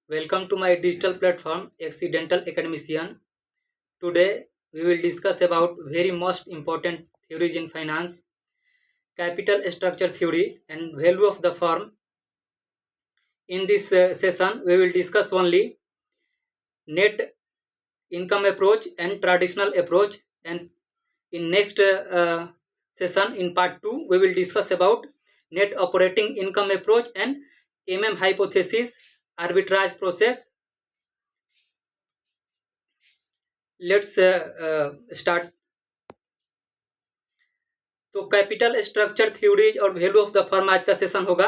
Welcome to my digital platform Accidental Academician. Today we will discuss about very most important theories in finance, capital structure theory and value of the firm. In this session we will discuss only net income approach and traditional approach, and in next session in part 2 we will discuss about net operating income approach and hypothesis, arbitrage process. Let's start. तो capital structure theories और value of the firm आज का session होगा,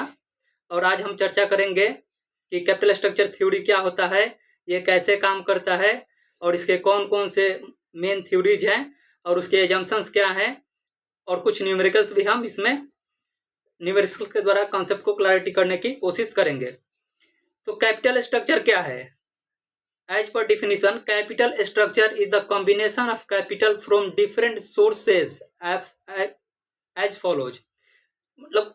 और आज हम चर्चा करेंगे कि कैपिटल स्ट्रक्चर थ्योरी क्या होता है, ये कैसे काम करता है, और इसके कौन कौन से मेन थ्योरीज हैं और उसके एजम्पशंस क्या हैं, और कुछ न्यूमेरिकल्स भी हम इसमें न्यूमेरिकल्स के द्वारा कॉन्सेप्ट को क्लैरिटी करने की कोशिश करेंगे। तो कैपिटल स्ट्रक्चर क्या है? As per definition, capital structure is the combination of capital from different sources as follows. मतलब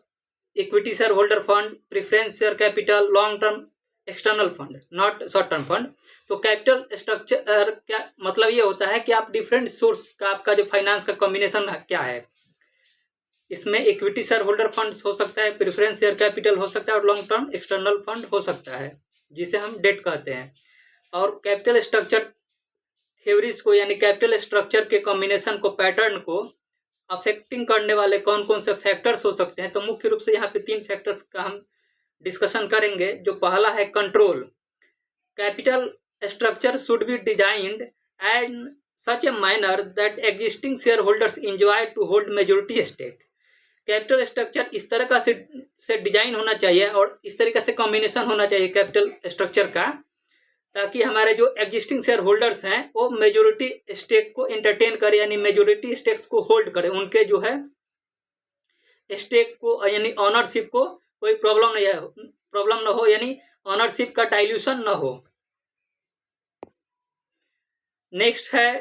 equity share holder fund, preference share capital, long term external fund, not short term fund. तो capital structure क्या मतलब ये होता है कि आप different source का आपका जो फाइनेंस का कॉम्बिनेशन क्या है, इसमें इक्विटी शेयर होल्डर फंड हो सकता है, प्रेफरेंस शेयर कैपिटल हो सकता है, और लॉन्ग टर्म एक्सटर्नल फंड हो सकता है जिसे हम डेट कहते हैं। और कैपिटल स्ट्रक्चर थ्योरीज को यानी कैपिटल स्ट्रक्चर के कॉम्बिनेशन को, पैटर्न को अफेक्टिंग करने वाले कौन कौन से फैक्टर्स हो सकते हैं, तो मुख्य रूप से यहाँ पे 3 फैक्टर्स का हम डिस्कशन करेंगे। जो पहला है control. Capital structure should be designed and such a manner that existing share holders enjoy to hold majority stake. Capital structure इस तरह का से डिजाइन होना चाहिए और इस तरीके से कॉम्बिनेशन होना चाहिए कैपिटल स्ट्रक्चर का, ताकि हमारे जो एग्जिस्टिंग शेयर होल्डर्स हैं वो मेजोरिटी स्टेक को एंटरटेन करें, यानी मेजोरिटी स्टेक्स को होल्ड करें, उनके जो है स्टेक को यानी ऑनरशिप को कोई प्रॉब्लम न हो, यानी ऑनरशिप का डाइल्यूशन न हो। नेक्स्ट है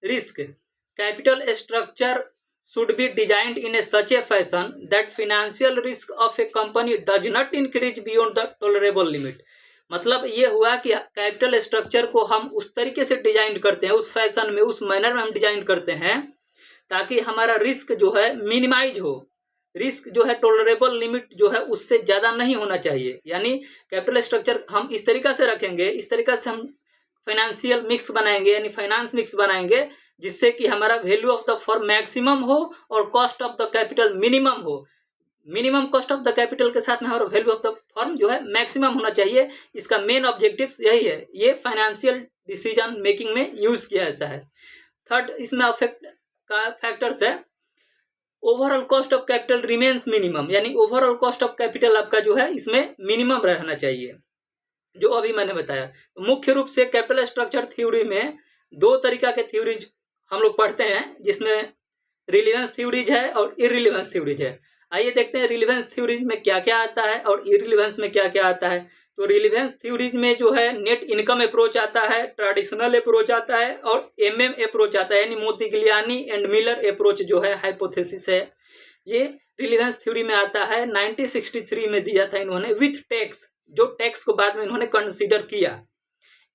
risk. Capital structure should be designed in a such a fashion that financial risk of a company does not increase beyond the tolerable limit। मतलब ये हुआ कि कैपिटल स्ट्रक्चर को हम उस तरीके से डिजाइन करते हैं, उस फैशन में, उस मैनर में हम डिजाइन करते हैं ताकि हमारा रिस्क जो है मिनिमाइज हो। रिस्क जो है टॉलरेबल लिमिट जो है उससे ज़्यादा नहीं होना चाहिए, यानी कैपिटल स्ट्रक्चर हम इस तरीका से रखेंगे, इस तरीका से हम फाइनेंशियल मिक्स बनाएंगे, यानी फाइनेंस मिक्स बनाएंगे, जिससे कि हमारा value of the firm maximum हो और cost of the capital minimum हो। Minimum cost of the capital के साथ में हमारा वैल्यू ऑफ द फर्म जो है मैक्सिमम होना चाहिए। इसका मेन ऑब्जेक्टिव यही है, ये फाइनेंशियल डिसीजन मेकिंग में यूज किया जाता है। थर्ड इसमें अफेक्ट का फैक्टर्स है overall cost of capital remains minimum, यानी ओवरऑल कॉस्ट ऑफ कैपिटल आपका जो है इसमें मिनिमम रहना चाहिए, जो अभी मैंने बताया। मुख्य रूप से कैपिटल स्ट्रक्चर थ्योरी में 2 तरीका के थ्योरीज हम लोग पढ़ते हैं, जिसमें रिलेवेंस थ्योरीज है और इररिलेवेंस थ्योरीज है। आइए देखते हैं रिलेवेंस थ्योरीज में क्या क्या आता है और इररिलेवेंस में क्या क्या आता है। तो रिलेवेंस थ्योरीज में जो है नेट इनकम अप्रोच आता है, ट्रेडिशनल अप्रोच आता है और अप्रोच आता है, यानी मोतिगिलियानी एंड मिलर अप्रोच जो है हाइपोथेसिस है, ये रिलेवेंस थ्योरी में आता है। 1963 में दिया था इन्होंने विथ टैक्स, जो टैक्स को बाद में इन्होंने कंसिडर किया।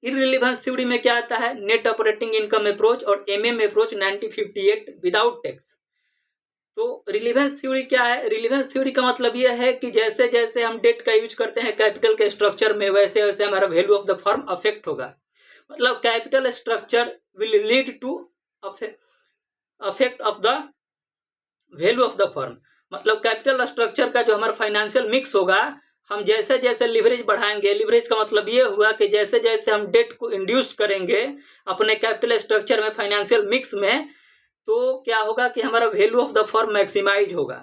इररिलेवेंस थ्योरी में क्या आता है? नेट ऑपरेटिंग इनकम अप्रोच और अप्रोच 1958 विदाउट टैक्स। तो रिलेवेंस थ्योरी क्या है? रिलेवेंस थ्योरी का मतलब यह है कि जैसे जैसे हम डेट का यूज करते हैं कैपिटल के स्ट्रक्चर में, वैसे वैसे हमारा value of the firm affect होगा। मतलब capital structure will lead to affect of the value of the firm. मतलब कैपिटल स्ट्रक्चर का जो हमारा फाइनेंशियल मिक्स होगा, हम जैसे जैसे लिवरेज बढ़ाएंगे, लिवरेज का मतलब ये हुआ कि जैसे जैसे हम डेट को इंड्यूस करेंगे अपने कैपिटल स्ट्रक्चर में, फाइनेंशियल मिक्स में, तो क्या होगा कि हमारा value of the firm maximize होगा।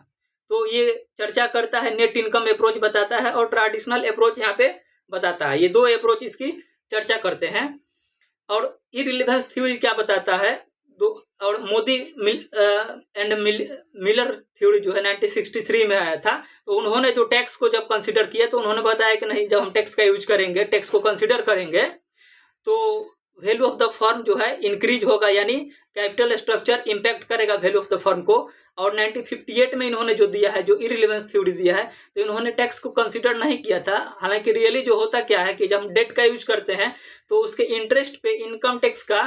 तो ये चर्चा करता है, नेट इनकम अप्रोच बताता है और ट्रेडिशनल अप्रोच यहाँ पे बताता है। ये 2 अप्रोच इसकी चर्चा करते हैं। और इररिलेवेंस थ्योरी क्या बताता है? और मोदी एंड मिलर थ्योरी जो है 1963 में आया था, तो उन्होंने जो टैक्स को जब कंसिडर किया तो उन्होंने बताया कि नहीं, जब हम टैक्स का यूज करेंगे, टैक्स को कंसिडर करेंगे, तो वैल्यू ऑफ द फर्म जो है इंक्रीज होगा, यानी कैपिटल स्ट्रक्चर इम्पैक्ट करेगा वैल्यू ऑफ द फर्म को। और 1958 में इन्होंने जो दिया है, जो इररिलेवेंस थ्योरी दिया है, तो इन्होंने टैक्स को कंसिडर नहीं किया था। हालांकि रियली जो होता क्या है कि जब हम डेट का यूज करते हैं तो उसके इंटरेस्ट पे इनकम टैक्स का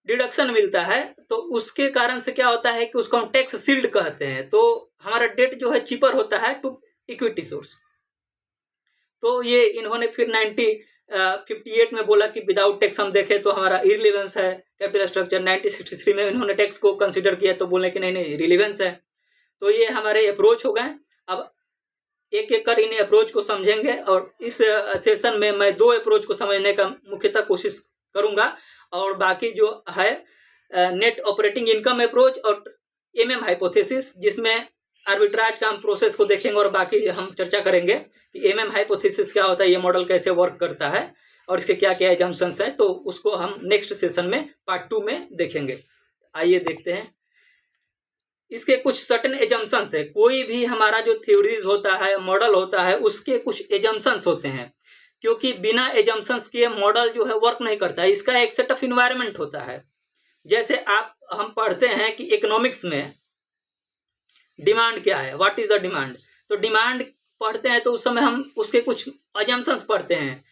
डिडक्शन मिलता है, तो उसके कारण से क्या होता है कि उसको हम टैक्स शील्ड कहते हैं। तो हमारा डेट जो है चीपर होता है टू इक्विटी सोर्स। तो ये इन्होंने फिर 1958 में बोला कि विदाउट टैक्स हम देखें तो हमारा इररिलेवेंस है कैपिटल स्ट्रक्चर। 1963 में इन्होंने टैक्स को कंसिडर किया तो बोले कि नहीं नहीं रिलेवेंस है। तो ये हमारे अप्रोच हो गए। अब एक एक कर इन अप्रोच को समझेंगे और इस सेशन में मैं 2 अप्रोच को समझने का मुख्यतः कोशिश करूंगा, और बाकी जो है नेट ऑपरेटिंग इनकम अप्रोच और एमएम हाइपोथेसिस, जिसमें आर्बिट्राज का हम प्रोसेस को देखेंगे और बाकी हम चर्चा करेंगे कि एमएम हाइपोथेसिस क्या होता है, ये मॉडल कैसे वर्क करता है और इसके क्या क्या एजम्पशंस हैं। तो उसको हम नेक्स्ट सेशन में पार्ट 2 में देखेंगे। आइए देखते हैं। इसके कुछ सर्टेन एजम्पशंस है। कोई भी हमारा जो थ्योरीज होता है, मॉडल होता है, उसके कुछ एजम्पशंस होते हैं, क्योंकि बिना एजम्पशंस के मॉडल जो है वर्क नहीं करता है। इसका एक सेट ऑफ इन्वायरमेंट होता है। जैसे हम पढ़ते हैं कि इकोनॉमिक्स में डिमांड क्या है, व्हाट इज द डिमांड। तो डिमांड पढ़ते हैं तो उस समय हम उसके कुछ अजम्पशंस पढ़ते हैं,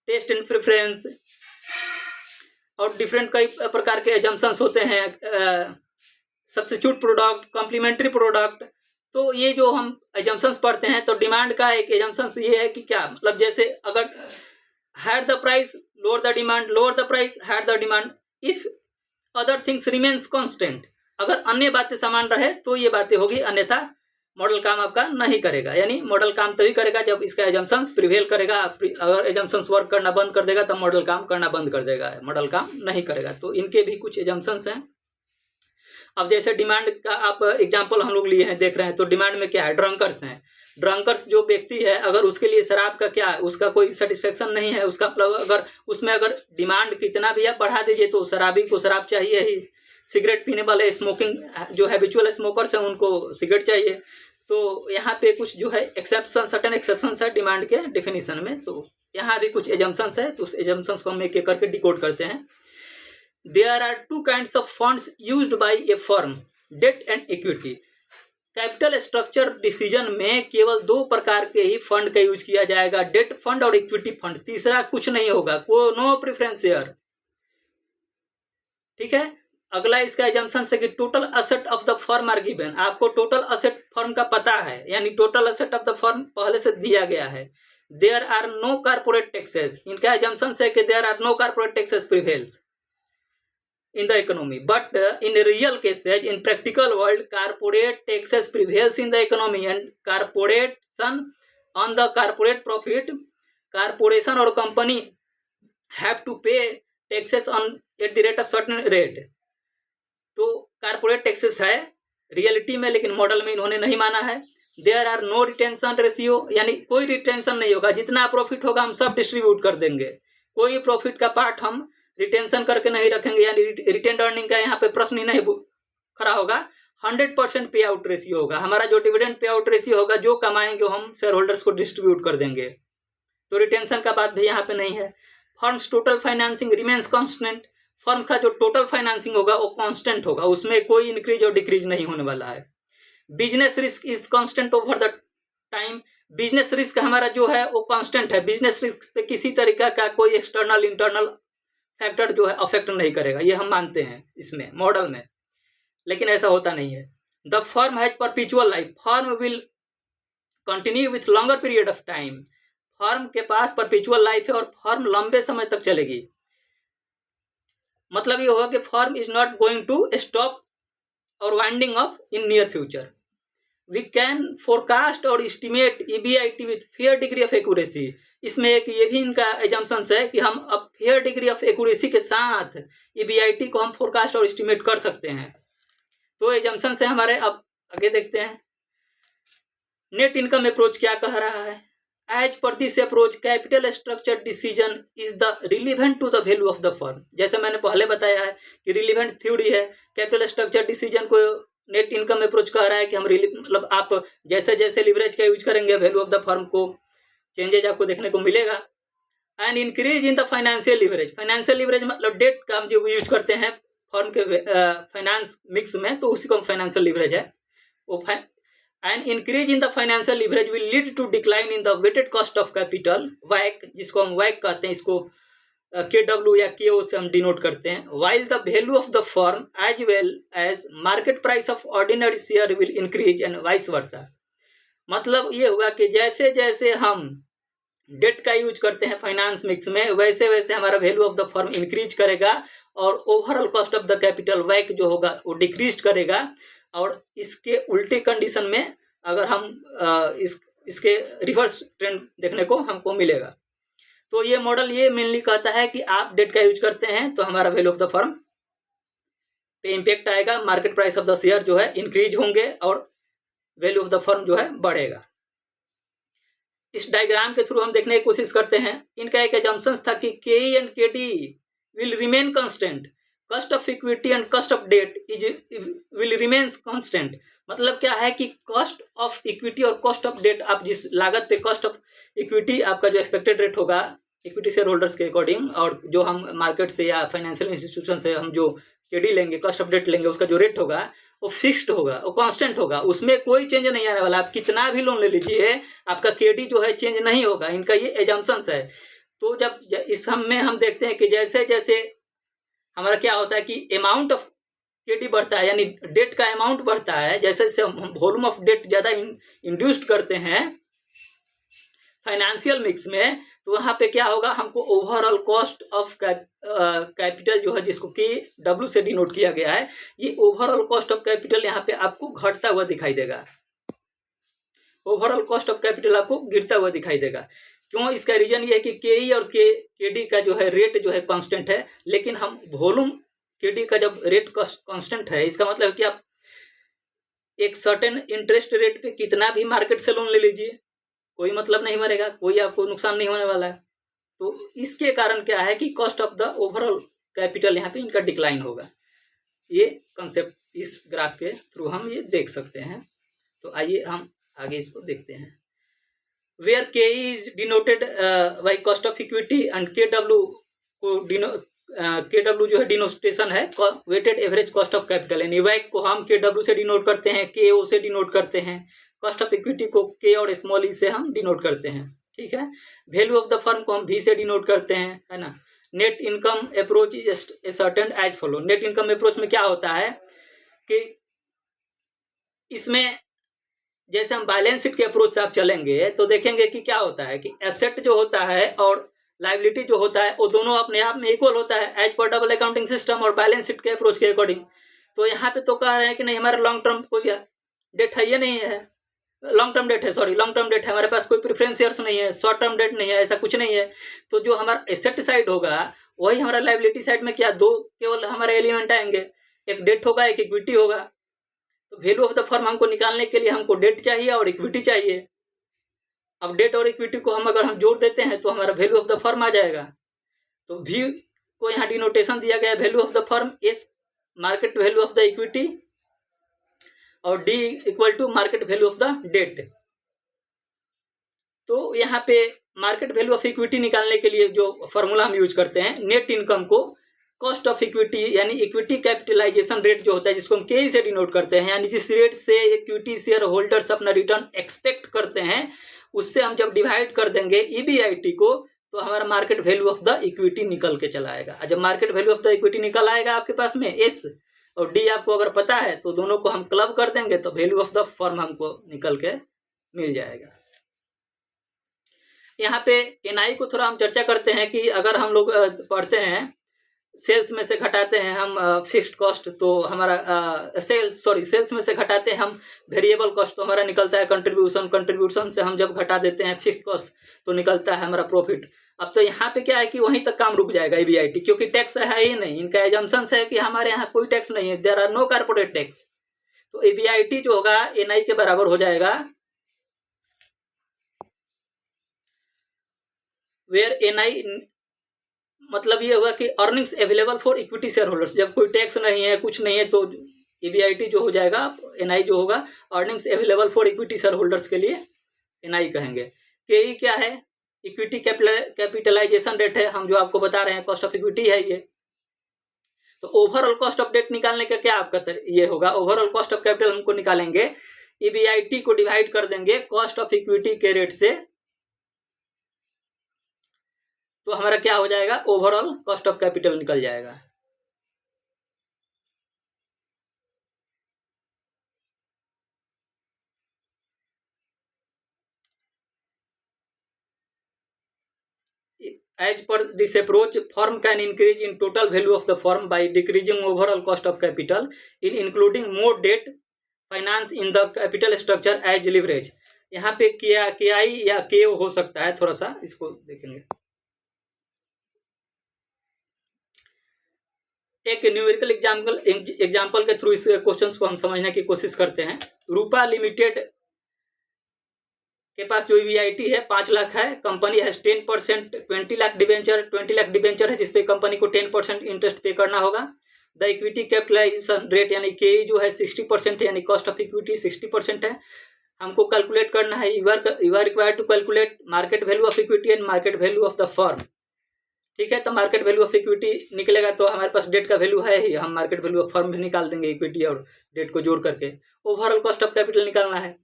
टेस्ट एंड प्रेफरेंस और डिफरेंट कई प्रकार के अजम्पशंस होते हैं, सब्स्टिट्यूट प्रोडक्ट, कॉम्प्लीमेंट्री प्रोडक्ट। तो ये जो हम एजम्पशंस पढ़ते हैं, तो डिमांड का एक एजम्पशंस ये है कि क्या मतलब, जैसे अगर higher the price lower the demand, lower the price higher the demand, if other things remains constant. अगर अन्य बातें समान रहे तो ये बातें होगी, अन्यथा मॉडल काम आपका नहीं करेगा। यानी मॉडल काम तभी करेगा जब इसका एजम्पशंस प्रिवेल करेगा। अगर एजम्पशंस वर्क करना बंद कर देगा तो मॉडल काम करना बंद कर देगा, मॉडल काम नहीं करेगा। तो इनके भी कुछ एजम्पशंस हैं। अब जैसे डिमांड का आप एग्जांपल हम लोग लिए हैं, देख रहे हैं, तो डिमांड में क्या है, ड्रंकर्स हैं। ड्रंकर्स जो व्यक्ति है, अगर उसके लिए शराब का क्या, उसका कोई सेटिस्फेक्शन नहीं है, उसका मतलब अगर उसमें अगर डिमांड कितना भी आप बढ़ा दीजिए तो शराबी को शराब चाहिए ही। सिगरेट पीने वाले, स्मोकिंग जो हैबिचुअल स्मोकर्स हैं, उनको सिगरेट चाहिए। तो यहाँ पे कुछ जो है एक्सेप्शन, सर्टेन एक्सेप्शंस है डिमांड के डिफिनीशन में। तो यहाँ भी कुछ एजम्पशंस है, तो उस एजम्पशंस को हम एक एक करके डिकोड करते हैं। There are 2 kinds of funds used by a firm, debt and equity. Capital structure decision में केवल 2 प्रकार के ही फंड का यूज किया जाएगा, डेट फंड और इक्विटी फंड। तीसरा कुछ नहीं होगा, को नो प्रेफरेंस शेयर। ठीक है। अगला इसका एजम्पशन है कि total asset of the firm are given. आपको टोटल असेट फर्म का पता है, यानी total asset of the firm पहले से दिया गया है। There are no corporate taxes. इनका एजम्पशन है कि there are no corporate taxes prevails in the economy, but in real cases, in practical world, corporate taxes prevails in the economy, and corporation on the corporate profit, corporation or company have to pay taxes on at the rate of certain rate. तो corporate taxes है reality में, लेकिन model में इन्होंने नहीं माना है। There are no retention ratio, यानी कोई रिटेंशन नहीं होगा, जितना प्रॉफिट होगा हम सब डिस्ट्रीब्यूट कर देंगे। कोई प्रॉफिट का पार्ट हम रिटेंशन करके नहीं रखेंगे, यानी रिटेन अर्निंग का यहाँ पे प्रश्न ही नहीं खड़ा होगा। 100% पे आउट रेशियो होगा। हमारा जो डिविडेंड पे आउट रेशियो होगा, जो कमाएंगे हम शेयर होल्डर्स को डिस्ट्रीब्यूट कर देंगे। तो रिटेंशन का बात भी यहाँ पे नहीं है। Firms total financing remains constant. Firm का जो टोटल फाइनेंसिंग होगा वो कांस्टेंट होगा, उसमें कोई इंक्रीज और डिक्रीज नहीं होने वाला है। Business risk is constant over the time. Business risk हमारा जो है वो कांस्टेंट है। बिजनेस रिस्क पे किसी तरीका का कोई एक्सटर्नल इंटरनल फैक्टर जो है अफेक्ट नहीं करेगा, ये हम मानते हैं इसमें मॉडल में, लेकिन ऐसा होता नहीं है। The firm has perpetual life. Firm will continue with longer period of time. Firm के पास परपेचुअल लाइफ है और फर्म लंबे समय तक चलेगी। मतलब ये होगा कि firm is not going to stop or winding off in near future. We can forecast और estimate EBIT with fair degree of accuracy. इसमें एक ये भी इनका एजम्पशन है कि हम अब फेयर डिग्री ऑफ एक्यूरेसी के साथ EBIT को हम फोरकास्ट और एस्टिमेट कर सकते हैं। तो एजम्पशन है हमारे। अब आगे देखते हैं नेट इनकम अप्रोच क्या कह रहा है। As per this approach capital structure decision is the relevant to the value of the firm. जैसे मैंने पहले बताया है कि रिलीवेंट थ्योरी है। कैपिटल स्ट्रक्चर डिसीजन को नेट इनकम अप्रोच कह रहा है कि हम मतलब आप जैसे जैसे लिवरेज का यूज करेंगे वैल्यू ऑफ द फर्म को चेंजेज आपको देखने को मिलेगा। And increase in the financial leverage मतलब डेट का हम जो यूज करते हैं फर्म के फाइनेंस मिक्स में, तो उसी को फाइनेंशियल लीवरेज है वो। And increase in the financial leverage will lead to decline in the weighted cost of capital, वैक, जिसको हम वैक कहते हैं, इसको KW या KO से हम डिनोट करते हैं। While the value of the firm as well as market price of ordinary share will increase and vice versa. मतलब ये हुआ कि जैसे जैसे हम डेट का यूज करते हैं फाइनेंस मिक्स में, वैसे वैसे हमारा value of the firm increase करेगा और overall cost of the capital वैक जो होगा वो डिक्रीज करेगा। और इसके उल्टे कंडीशन में अगर हम इसके रिवर्स ट्रेंड देखने को हमको मिलेगा। तो ये मॉडल ये मेनली कहता है कि आप डेट का यूज करते हैं तो हमारा वैल्यू ऑफ द फर्म पे इम्पैक्ट आएगा, market price of the share जो है इंक्रीज होंगे और वैल्यू ऑफ द फर्म जो है बढ़ेगा। इस डायग्राम के थ्रू हम देखने की कोशिश करते हैं। इनका एक एजम्पशंस था कि KE and KD will remain constant, cost of equity and cost of debt will remains constant. मतलब क्या है कि कॉस्ट ऑफ इक्विटी और कॉस्ट ऑफ डेट, आप जिस लागत पे कॉस्ट ऑफ इक्विटी आपका जो एक्सपेक्टेड रेट होगा इक्विटी शेयर होल्डर्स के अकॉर्डिंग, और जो हम मार्केट से या फाइनेंशियल इंस्टीट्यूशन से हम जो KD लेंगे, कॉस्ट ऑफ डेट लेंगे, उसका जो रेट होगा वो फिक्स्ड होगा, वो कांस्टेंट होगा, उसमें कोई चेंज नहीं आने वाला। आप कितना भी लोन ले लीजिए आपका KD जो है चेंज नहीं होगा। इनका ये एजम्पशंस है। तो जब इस हम में हम देखते हैं कि जैसे जैसे हमारा क्या होता है कि अमाउंट ऑफ KD बढ़ता है, यानी डेट का अमाउंट बढ़ता है, जैसे जैसे हम वॉल्यूम ऑफ डेट ज़्यादा इंड्यूस्ड करते हैं फाइनेंशियल मिक्स में, तो वहाँ पे क्या होगा, हमको ओवरऑल कॉस्ट ऑफ कैपिटल जो है, जिसको KW से डिनोट किया गया है, ये ओवरऑल कॉस्ट ऑफ कैपिटल यहाँ पे आपको घटता हुआ दिखाई देगा। ओवरऑल कॉस्ट ऑफ कैपिटल आपको गिरता हुआ दिखाई देगा। क्यों? इसका रीजन ये है कि KE और KD का जो है रेट जो है कांस्टेंट है, लेकिन हम वॉल्यूम KD का जब रेट कांस्टेंट है, इसका मतलब कि आप एक सर्टेन इंटरेस्ट रेट पे कितना भी मार्केट से लोन ले लीजिए, कोई मतलब नहीं मरेगा, कोई आपको नुकसान नहीं होने वाला है। तो इसके कारण क्या है कि cost of the overall capital यहाँ पे इनका डिक्लाइन होगा। ये कंसेप्ट इस ग्राफ के थ्रू हम ये देख सकते हैं। तो आइए हम आगे इसको देखते हैं। Where KE is denoted by cost of equity and KW को KW जो है डिनोटेशन है weighted average cost of capital, यानी वैक को हम KW से डिनोट करते हैं, KO से डिनोट करते हैं, कॉस्ट ऑफ इक्विटी को K और स्मॉल ई से हम डिनोट करते हैं। ठीक है। वैल्यू ऑफ द फर्म को हम V से डिनोट करते हैं, है ना। Net income approach is certain age follow. Net income approach में क्या होता है कि इसमें जैसे हम बैलेंस शीट के अप्रोच से आप चलेंगे तो देखेंगे कि क्या होता है कि एसेट जो होता है और लाइबिलिटी जो होता है वो दोनों अपने आप में इक्वल होता है as per double accounting system और बैलेंस शीट के अप्रोच के अकॉर्डिंग। तो यहाँ पे तो कह रहे हैं कि नहीं, हमारा लॉन्ग टर्म कोई डेट है, ये नहीं है, लॉन्ग टर्म डेट है, सॉरी लॉन्ग टर्म डेट है, हमारे पास कोई प्रेफरेंस शेयर्स नहीं है, शॉर्ट टर्म डेट नहीं है, ऐसा कुछ नहीं है। तो जो हमारा एसेट साइड होगा वही हमारा लाइबिलिटी साइड में क्या दो केवल हमारे एलिमेंट आएंगे, एक डेट होगा एक इक्विटी होगा। तो वैल्यू ऑफ द फर्म हमको निकालने के लिए हमको डेट चाहिए और इक्विटी चाहिए। अब डेट और इक्विटी को हम अगर हम जोड़ देते हैं तो हमारा वैल्यू ऑफ द फर्म आ जाएगा। तो V को यहाँ डिनोटेशन दिया गया value of the firm is market value of the equity और D equal to market value of the debt. तो यहाँ पे मार्केट वैल्यू ऑफ इक्विटी निकालने के लिए जो फॉर्मूला हम यूज करते हैं, नेट इनकम को कॉस्ट ऑफ इक्विटी यानी इक्विटी कैपिटलाइजेशन रेट जो होता है जिसको हम KE से डिनोट करते हैं, यानी जिस रेट से इक्विटी शेयर होल्डर्स अपना रिटर्न एक्सपेक्ट करते हैं उससे हम जब डिवाइड कर देंगे EBIT को तो हमारा market value of the equity निकल के चला आएगा। जब market value of the equity निकल आएगा आपके पास में S और D आपको अगर पता है तो दोनों को हम क्लब कर देंगे तो वैल्यू ऑफ द फर्म हमको निकल के मिल जाएगा। यहाँ पे NI को थोड़ा हम चर्चा करते हैं कि अगर हम लोग पढ़ते हैं सेल्स में से घटाते हैं हम फिक्स्ड कॉस्ट तो हमारा सेल्स में से घटाते हैं हम वेरिएबल कॉस्ट तो हमारा निकलता है कंट्रीब्यूशन से हम जब घटा देते हैं फिक्स्ड कॉस्ट तो निकलता है हमारा प्रॉफिट। अब तो यहाँ पे क्या है कि वहीं तक काम रुक जाएगा EBIT, क्योंकि टैक्स है ही नहीं। इनका एजम्पशन है कि हमारे यहाँ कोई टैक्स नहीं है, there are no corporate tax. तो EBIT जो होगा NI के बराबर हो जाएगा, वेयर NI मतलब ये हुआ कि earnings available for equity share holders. जब कोई टैक्स नहीं है कुछ नहीं है तो EBIT जो हो जाएगा, NI जो होगा earnings available for equity share holders के लिए NI कहेंगे। KE क्या है? इक्विटी कैपिटलाइजेशन रेट है, हम जो आपको बता रहे हैं कॉस्ट ऑफ इक्विटी है ये। तो ओवरऑल कॉस्ट ऑफ डेट निकालने का क्या आपका ये होगा, ओवरऑल कॉस्ट ऑफ कैपिटल हमको निकालेंगे, EBIT को डिवाइड कर देंगे कॉस्ट ऑफ इक्विटी के रेट से, तो हमारा क्या हो जाएगा, ओवरऑल कॉस्ट ऑफ कैपिटल निकल जाएगा। As per this approach, firm can increase in total value of the firm by decreasing overall cost of capital in including more debt finance in the capital structure as leverage। यहाँ पे KI या KO हो सकता है, थोड़ा सा इसको देखेंगे। एक न्यूमेरिकल एग्जाम्पल के थ्रू इस क्वेश्चन को हम समझने की कोशिश करते हैं। रूपा लिमिटेड के पास जो EBIT है 5 लाख है, कंपनी है 10%, 20 लाख डिबेंचर है जिसपे कंपनी को 10% इंटरेस्ट पे करना होगा। द इक्विटी कैपिटलाइजेशन रेट यानी के जो है 60% है, यानी कॉस्ट ऑफ इक्विटी 60% है। हमको कैलकुलेट करना है, you are required to calculate market value of equity and market value of the firm. ठीक है, तो मार्केट वैल्यू ऑफ इक्विटी निकलेगा तो हमारे पास डेट का वैल्यू है ही, हम मार्केट वैल्यू ऑफ फर्म भी निकाल देंगे इक्विटी और डेट को जोड़ करके। ओवरऑल कॉस्ट ऑफ कैपिटल निकालना है,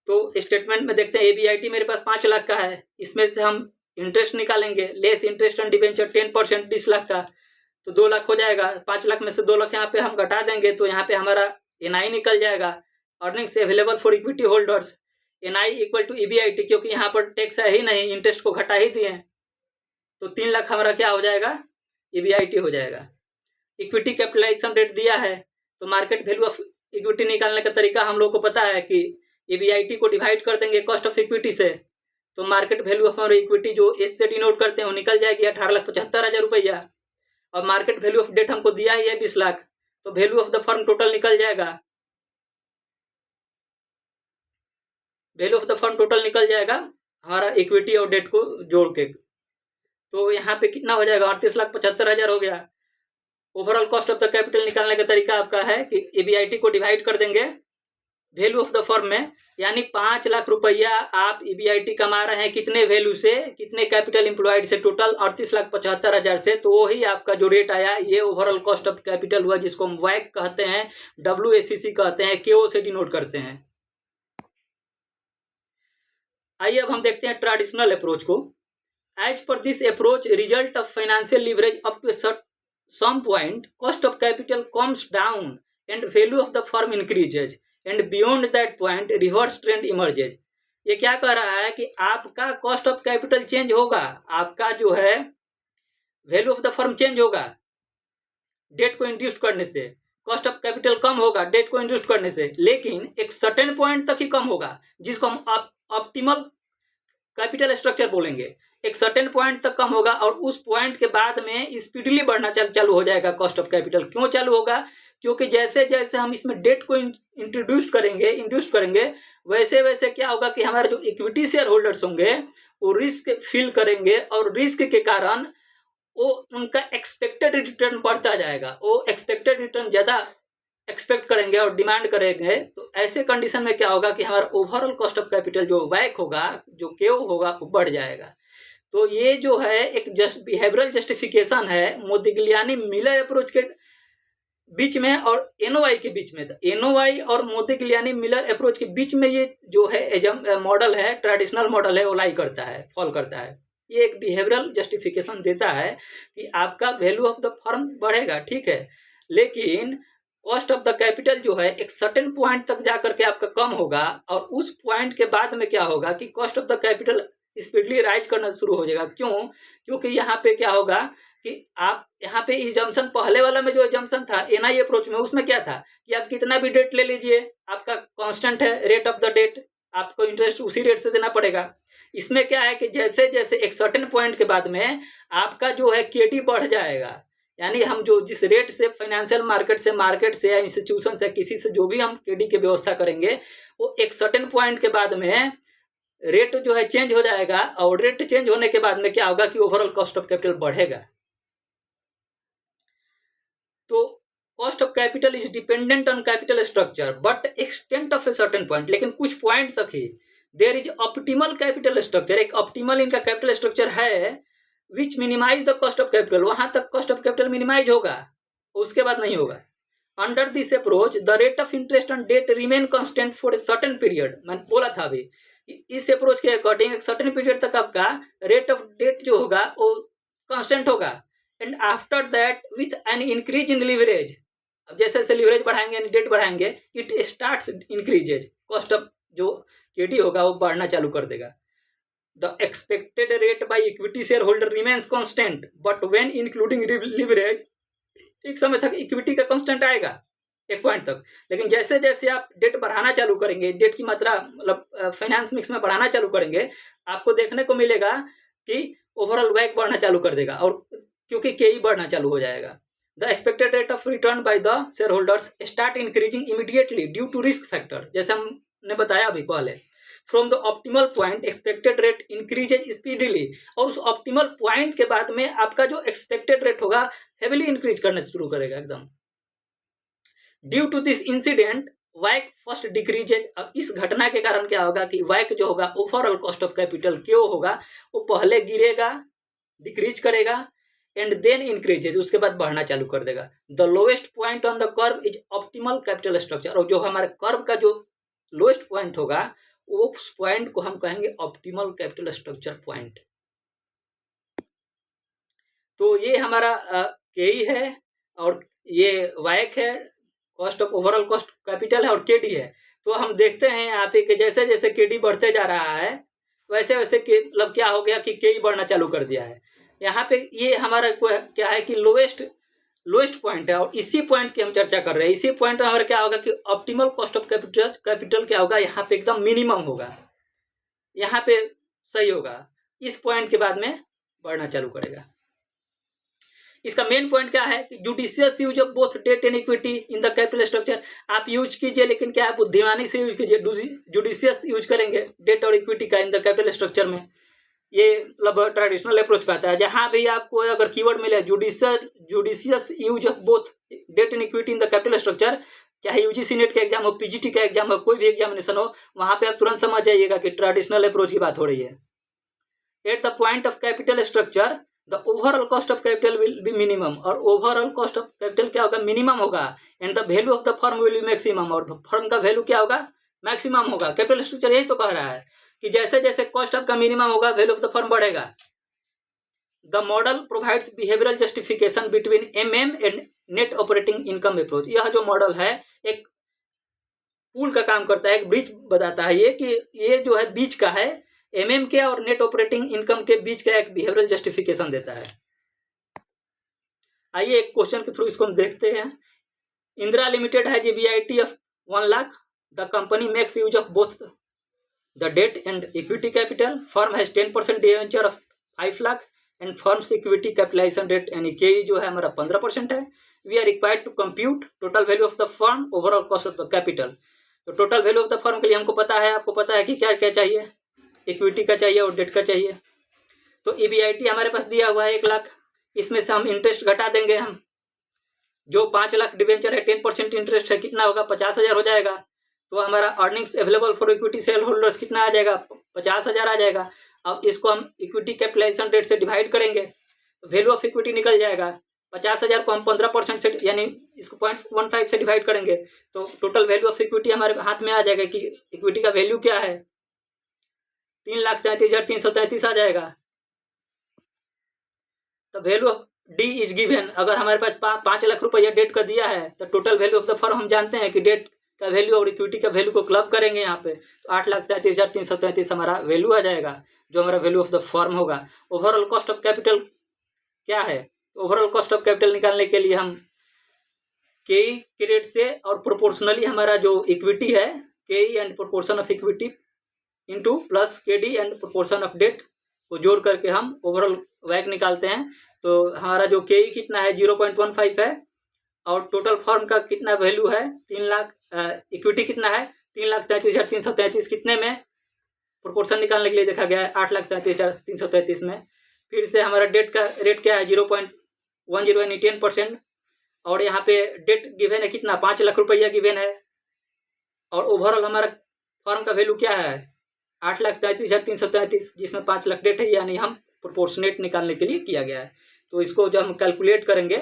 तो स्टेटमेंट में देखते हैं EBIT मेरे पास 5 लाख का है, इसमें से हम इंटरेस्ट निकालेंगे, less interest and debenture 10% 20 lakh का, तो 2 लाख हो जाएगा। 5 लाख में से 2 लाख यहाँ पे हम घटा देंगे, तो यहाँ पे हमारा NI निकल जाएगा, earnings available for equity holders, NI equal to EBIT, क्योंकि यहाँ पर टैक्स है ही नहीं, इंटरेस्ट को घटा ही दिए, तो 3 लाख हमारा क्या हो जाएगा, EBIT हो जाएगा। इक्विटी कैपिटलाइजेशन रेट दिया है, तो मार्केट वैल्यू ऑफ इक्विटी निकालने का तरीका हम लोग को पता है कि EBIT को डिवाइड कर देंगे कॉस्ट ऑफ इक्विटी से, तो मार्केट वैल्यू ऑफ हमारी इक्विटी जो एस से डिनोट करते हैं वो निकल जाएगी 18,75,000 रुपया, और मार्केट वैल्यू ऑफ डेट हमको दिया ही है 20 लाख, तो value of the firm total निकल जाएगा, value of the firm total निकल जाएगा हमारा इक्विटी और डेट को जोड़ के, तो यहाँ पे कितना हो जाएगा, 38,75,000 हो गया। Overall cost of the capital निकालने का तरीका आपका है कि EBIT को डिवाइड कर देंगे वैल्यू ऑफ द फर्म में, यानी 5 लाख रुपया आप EBIT कमा रहे हैं कितने वैल्यू से, कितने कैपिटल एम्प्लॉयड से, टोटल 38,75,000 से, तो वही आपका जो रेट आया ये ओवरऑल कॉस्ट ऑफ कैपिटल हुआ, जिसको हम WACC कहते हैं, WACC कहते हैं, KO से डिनोट करते हैं। आइए अब हम देखते हैं ट्रेडिशनल अप्रोच को। As per this approach result of financial leverage up to some point cost of capital comes down and value of the firm increases and beyond that point reverse trend emerges. ये क्या कह रहा है कि आपका cost of capital change होगा, आपका जो है value of the firm change होगा डेट को इंड्यूस करने से, कॉस्ट ऑफ कैपिटल कम होगा डेट को इंड्यूस करने से, लेकिन एक सर्टेन पॉइंट तक ही कम होगा, जिसको हम ऑप्टिमल कैपिटल स्ट्रक्चर बोलेंगे। एक सर्टेन पॉइंट तक कम होगा और उस पॉइंट के बाद में स्पीडली बढ़ना चालू हो जाएगा कॉस्ट ऑफ कैपिटल। क्यों चालू होगा, क्योंकि जैसे जैसे हम इसमें डेट को इंट्रोड्यूस करेंगे वैसे वैसे क्या होगा कि हमारे जो इक्विटी शेयर होल्डर्स होंगे वो रिस्क फील करेंगे, और रिस्क के कारण वो उनका एक्सपेक्टेड रिटर्न बढ़ता जाएगा, वो एक्सपेक्टेड रिटर्न ज़्यादा एक्सपेक्ट करेंगे और डिमांड करेंगे। तो ऐसे कंडीशन में क्या होगा कि हमारा ओवरऑल कॉस्ट ऑफ कैपिटल जो WACC होगा, जो KO होगा, वो बढ़ जाएगा। तो ये जो है एक बिहेवियरल जस्टिफिकेशन है मोदिग्लियानी मिलर अप्रोच के बीच में और NOI के बीच में। NOI और मोदिग्लियानी मिलर अप्रोच के बीच में ये जो है मॉडल है, ट्रेडिशनल मॉडल है, वो लाई करता है, फॉल करता है। ये एक बिहेवियरल जस्टिफिकेशन देता है कि आपका वैल्यू ऑफ द फर्म बढ़ेगा, ठीक है, लेकिन कॉस्ट ऑफ द कैपिटल जो है एक सर्टेन पॉइंट तक जाकर के आपका कम होगा, और उस पॉइंट के बाद में क्या होगा कि cost of the capital speedily rise करना शुरू हो जाएगा। क्यों, क्योंकि यहाँ पे क्या होगा कि आप यहाँ पे इजम्पशन, पहले वाला में जो इजम्पशन था NI अप्रोच में, उसमें क्या था कि आप कितना भी डेट ले लीजिए, आपका कांस्टेंट है रेट ऑफ द डेट, आपको इंटरेस्ट उसी रेट से देना पड़ेगा। इसमें क्या है कि जैसे जैसे एक सर्टेन पॉइंट के बाद में आपका जो है KT बढ़ जाएगा, यानी हम जो जिस रेट से फाइनेंशियल मार्केट से या इंस्टीट्यूशन से किसी से जो भी हम KD की व्यवस्था करेंगे, वो एक सर्टेन पॉइंट के बाद में रेट जो है चेंज हो जाएगा, और रेट चेंज होने के बाद में क्या होगा कि ओवरऑल कॉस्ट ऑफ कैपिटल बढ़ेगा। तो cost of capital is dependent on capital structure but extent of a certain point, लेकिन कुछ पॉइंट तक ही, there is optimal capital structure, एक ऑप्टिमल इनका कैपिटल स्ट्रक्चर है which minimize the cost of capital, वहां तक कॉस्ट ऑफ कैपिटल मिनिमाइज होगा, उसके बाद नहीं होगा। Under this approach the rate of interest on debt remain constant for a certain period, मैंने बोला था अभी, इस अप्रोच के अकॉर्डिंग एक सर्टेन पीरियड तक आपका रेट ऑफ डेट जो होगा वो कांस्टेंट होगा। And after that with an increase in leverage, अब जैसे जैसे लीवरेज बढ़ाएंगे डेट बढ़ाएंगे it starts increases, cost of जो केडी होगा वो बढ़ना चालू कर देगा। The expected rate by equity share holder remains constant but when including leverage, एक समय तक इक्विटी का कांस्टेंट आएगा एक पॉइंट तक, लेकिन जैसे जैसे आप डेट बढ़ाना चालू करेंगे, डेट की मात्रा मतलब फाइनेंस मिक्स में बढ़ाना चालू करेंगे, आपको देखने को मिलेगा कि ओवरऑल वैक बढ़ना चालू कर देगा, और क्योंकि केई बढ़ना चालू हो जाएगा। The expected rate of return by the shareholders start increasing immediately due to risk factor, जैसे हमने बताया अभी पहले। From the optimal point expected rate increases speedily, और उस ऑप्टिमल पॉइंट के बाद में आपका जो एक्सपेक्टेड रेट होगा हेविली इंक्रीज करना शुरू करेगा एकदम। ड्यू टू दिस इंसिडेंट वैक फर्स्ट डिक्रीजेज, इस घटना के कारण क्या होगा कि वैक जो होगा ओवरऑल कॉस्ट ऑफ कैपिटल क्यों होगा, वो पहले गिरेगा, डिक्रीज करेगा, एंड देन इंक्रीजेज, उसके बाद बढ़ना चालू कर देगा। The lowest point on the curve is optimal capital structure, और जो हमारे कर्व का जो लोएस्ट पॉइंट होगा उस पॉइंट को हम कहेंगे ऑप्टिमल कैपिटल स्ट्रक्चर पॉइंट। तो ये हमारा केई है और ये वायक है, cost of overall cost capital है, और केडी है। तो हम देखते हैं यहाँ पे कि जैसे जैसे केडी बढ़ते जा रहा है वैसे वैसे मतलब क्या हो गया कि केई बढ़ना चालू कर दिया है। यहाँ पे ये हमारा क्या है कि लोएस्ट पॉइंट है, और इसी पॉइंट की हम चर्चा कर रहे हैं। इसी पॉइंट में हमारा क्या होगा कि ऑप्टिमल कॉस्ट ऑफ कैपिटल क्या होगा, यहाँ पे एकदम मिनिमम होगा, यहाँ पे सही होगा, इस पॉइंट के बाद में बढ़ना चालू करेगा। इसका मेन पॉइंट क्या है कि judicious use of both debt and equity in the capital structure, आप यूज कीजिए लेकिन क्या है बुद्धिमानी से यूज कीजिए, जुडिशियस यूज करेंगे डेट और इक्विटी का इन द कैपिटल स्ट्रक्चर में। ये मतलब ट्रेडिशनल अप्रोच कहता है, जहां भी आपको अगर कीवर्ड मिले judicious use of both debt and equity in the capital structure, चाहे यूजीसी नेट का एग्जाम हो, पीजीटी का एग्जाम हो, कोई भी एग्जामिनेशन हो, वहां पे आप तुरंत समझ जाइएगा कि ट्रेडिशनल अप्रोच की बात हो रही है। At the point of capital structure the overall cost of capital will be minimum, और ओवरऑल कॉस्ट ऑफ कैपिटल क्या होगा, मिनिमम होगा, and the value of the firm will be maximum, और फर्म का वैल्यू क्या होगा, मैक्सिमम होगा। Capital structure यही तो कह रहा है कि जैसे जैसे कॉस्ट ऑफ का मिनिमम होगा वैल्यू ऑफ द फर्म बढ़ेगा। The model provides behavioural justification between MM and net operating income approach. यह जो मॉडल है एक पुल का काम करता है, एक ब्रिज बताता है ये कि ये जो है बीच का है, एमएम के और नेट ऑपरेटिंग इनकम के बीच का एक बिहेवियरल जस्टिफिकेशन देता है। आइए एक क्वेश्चन के थ्रू इसको हम देखते हैं। इंदिरा लिमिटेड है EBIT of 1 lakh, the company makes use of both the debt and equity capital, firm has 10% debenture of 5 lakh and firm's equity capitalization rate यानी के जो है हमारा 15% है। We are required to compute total value of the firm overall cost of the capital. तो total value of the firm के लिए हमको पता है, आपको पता है कि क्या क्या चाहिए, इक्विटी का चाहिए और डेट का चाहिए। तो ईबीआईटी हमारे पास दिया हुआ है 1 लाख, इसमें से हम इंटरेस्ट घटा देंगे। हम जो 5 लाख डिवेंचर है 10% इंटरेस्ट है, कितना होगा, 50,000 हो जाएगा। तो हमारा earnings available for equity share holders कितना आ जाएगा, 50,000 आ जाएगा। अब इसको हम इक्विटी कैपिटलाइजेशन रेट से डिवाइड करेंगे तो वैल्यू ऑफ इक्विटी निकल जाएगा। 50,000 को हम 15% से यानी इसको 0.15 से डिवाइड करेंगे तो टोटल वैल्यू ऑफ इक्विटी हमारे हाथ में आ जाएगा कि इक्विटी का वैल्यू क्या है, 3,33,333 आ जाएगा। तो value of D is given, अगर हमारे पास 5 लाख रुपया डेट का दिया है तो total value of the firm हम जानते हैं कि डेट का वैल्यू और इक्विटी का वैल्यू को क्लब करेंगे यहाँ पे, तो 8,33,333 हमारा वैल्यू आ जाएगा, जो हमारा वैल्यू ऑफ द फर्म होगा। ओवरऑल कॉस्ट ऑफ कैपिटल क्या है, ओवरऑल कॉस्ट ऑफ कैपिटल निकालने के लिए हम के की रेट से और प्रोपोर्शनली हमारा जो इक्विटी है के and proportion of equity into plus K D and proportion of debt को जोड़ करके हम ओवरऑल वैक निकालते हैं। तो हमारा जो के कितना है 0.15 है और टोटल फर्म का कितना वैल्यू है 3 लाख, इक्विटी कितना है 3,33,333, कितने में प्रोपोर्शन निकालने के लिए देखा गया है 8,33,333 में। फिर से हमारा डेट का रेट क्या है 0.10 यानी 10%, और यहाँ पे डेट गिवन है कितना 5 लाख रुपया गिवन है, और ओवरऑल हमारा फर्म का वैल्यू क्या है 8,33,333 जिसमें 5 लाख डेट है, यानी हम प्रोपोर्शनेट निकालने के लिए किया गया है। तो इसको जब हम कैलकुलेट करेंगे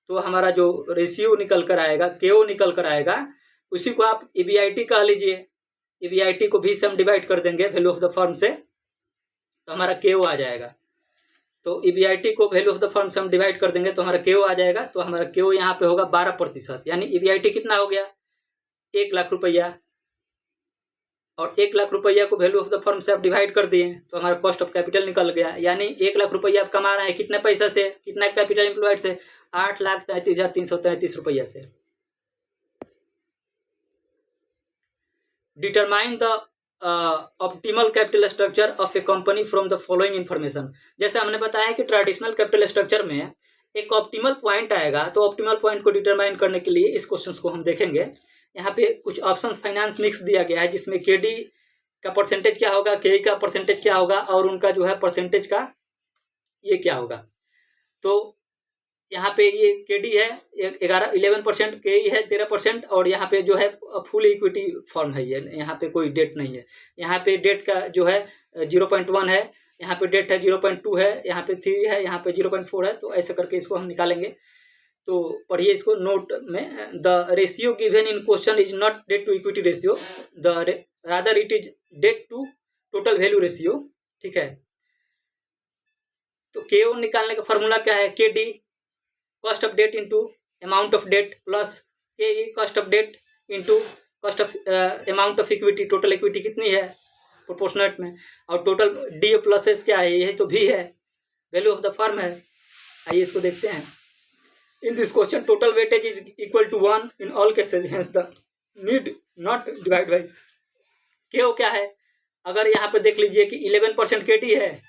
तो हमारा जो रेशियो निकल कर आएगा, केओ निकल कर आएगा, उसी को आप EBIT कह लीजिए। EBIT को भी से हम डिवाइड कर देंगे वैल्यू ऑफ द फर्म से, तो हमारा केओ आ जाएगा। तो EBIT को वैल्यू ऑफ द फर्म से हम डिवाइड कर देंगे तो हमारा केओ आ जाएगा। तो हमारा केओ यहाँ पे होगा 12%, यानी EBIT कितना हो गया, 1 लाख रुपया। और 1 लाख रुपया को वैल्यू ऑफ द फर्म से आप डिवाइड कर दिए तो हमारा कॉस्ट ऑफ कैपिटल निकल गया। यानी 1 लाख रुपया आप कमा रहे हैं कितने पैसा से, कितना कैपिटल एम्प्लॉयड से, 8,33,333 रुपया से। Determine the optimal capital structure of A company from the following information. जैसे हमने बताया कि ट्रेडिशनल कैपिटल स्ट्रक्चर में एक ऑप्टिमल पॉइंट आएगा, तो ऑप्टिमल पॉइंट को डिटरमाइन करने के लिए इस क्वेश्चन को हम देखेंगे। यहाँ पे कुछ ऑप्शंस फाइनेंस मिक्स दिया गया है, जिसमें केडी का परसेंटेज क्या होगा, केई का परसेंटेज क्या होगा, और उनका जो है परसेंटेज का ये क्या होगा। तो यहाँ पे ये केडी है 11% केई है 13%, और यहाँ पे जो है फुल इक्विटी फॉर्म है ये, यहाँ पे कोई डेट नहीं है। यहाँ पे डेट का जो है 0.1 है, यहाँ पे डेट है 0.2 है, यहाँ पे 3 है, यहाँ पे 0.4 है। तो ऐसे करके इसको हम निकालेंगे। तो पढ़िए इसको नोट में, the ratio given in question is not debt to equity ratio, the rather it is debt to total value ratio. ठीक है, तो केओ निकालने का फॉर्मूला क्या है, K D cost of debt into amount of debt plus K E cost of debt into cost of amount of equity. Total equity कितनी है proportionate में, और टोटल डी प्लस एस क्या है, ये तो भी है, वैल्यू ऑफ द फर्म है। आइए इसको देखते हैं। In this question, total weightage is equal to 1 in all cases, hence the need not divide by। KO क्या है, अगर यहाँ पे देख लीजिए कि 11% KD है,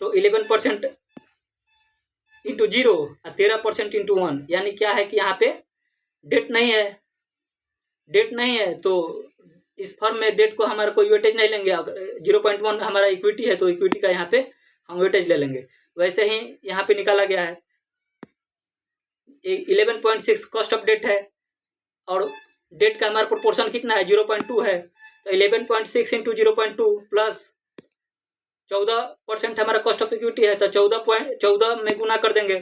तो 11% इंटू 0 और 13% इंटू 1, यानी क्या है कि यहाँ पे डेट नहीं है, डेट नहीं है, तो इस फर्म में डेट को हमारा कोई वेटेज नहीं लेंगे। 0.1 हमारा इक्विटी है, तो इक्विटी का यहाँ पे हम वेटेज ले लेंगे। वैसे ही यहाँ पे निकाला गया है 11.6 कॉस्ट ऑफ डेट है, और डेट का हमारा प्रोपोर्शन कितना है, 0.2 है। तो 11.6 इंटू 0.2 प्लस 14% हमारा कॉस्ट ऑफ इक्विटी है, तो 14 में गुना कर देंगे।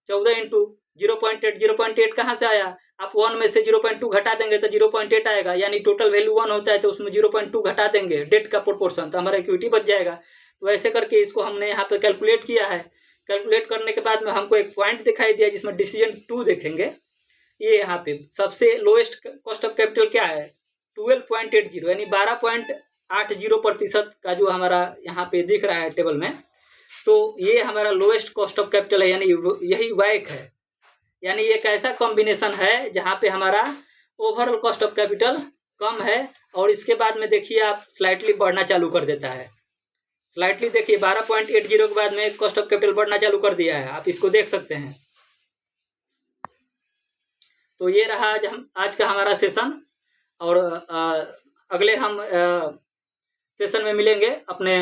14 इंटू 0.8, 0.8 कहाँ से आया, आप 1 में से 0.2 घटा देंगे तो 0.8 आएगा, यानी टोटल वैल्यू 1 होता है, तो उसमें 0.2 घटा देंगे डेट का प्रोपोर्शन, तो हमारा इक्विटी बच जाएगा। तो ऐसे करके इसको हमने यहाँ पे कैलकुलेट किया है। कैलकुलेट करने के बाद में हमको एक पॉइंट दिखाई दिया जिसमें डिसीजन 2 देखेंगे। ये यहाँ पे सबसे लोएस्ट कॉस्ट ऑफ कैपिटल क्या है, 12.80, यानी 12.80% का जो हमारा यहाँ पे दिख रहा है टेबल में, तो ये हमारा लोएस्ट कॉस्ट ऑफ कैपिटल है, यानी यही वाइक है। यानी एक ऐसा कॉम्बिनेशन है जहाँ पे हमारा ओवरऑल कॉस्ट ऑफ कैपिटल कम है, और इसके बाद में देखिए आप स्लाइटली बढ़ना चालू कर देता है। स्लाइटली देखिए 12.80 के बाद में कॉस्ट ऑफ कैपिटल बढ़ना चालू कर दिया है, आप इसको देख सकते हैं। तो ये रहा आज का हमारा सेशन, और अगले हम सेशन में मिलेंगे अपने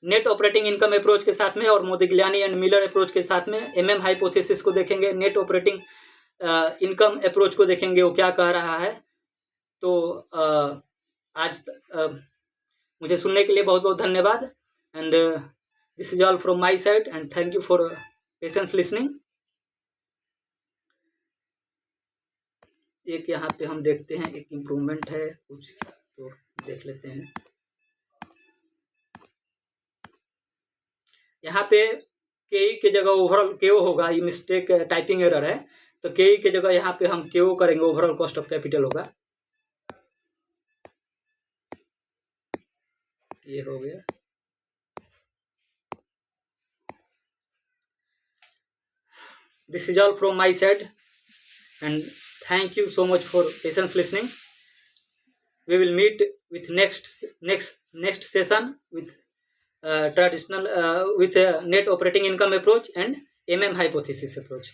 नेट ऑपरेटिंग इनकम अप्रोच के साथ में, और मोदिग्लियानी एंड मिलर अप्रोच के साथ में MM हाइपोथेसिस को देखेंगे, नेट ऑपरेटिंग इनकम अप्रोच को देखेंगे वो क्या कह रहा है। तो आज मुझे सुनने के लिए बहुत बहुत धन्यवाद, and this is all from my side, and thank you for patience listening। एक यहाँ पे हम देखते हैं, एक इम्प्रूवमेंट है कुछ, तो देख लेते हैं। यहाँ पे केई के जगह ओवरऑल केओ होगा, ये मिस्टेक टाइपिंग एरर है, तो केई के जगह यहाँ पे हम केओ करेंगे, ओवरऑल कॉस्ट ऑफ कैपिटल होगा। ये हो गया। This is all from my side, and thank you so much for patience listening। We will meet with next session with traditional with net operating income approach and MM hypothesis approach।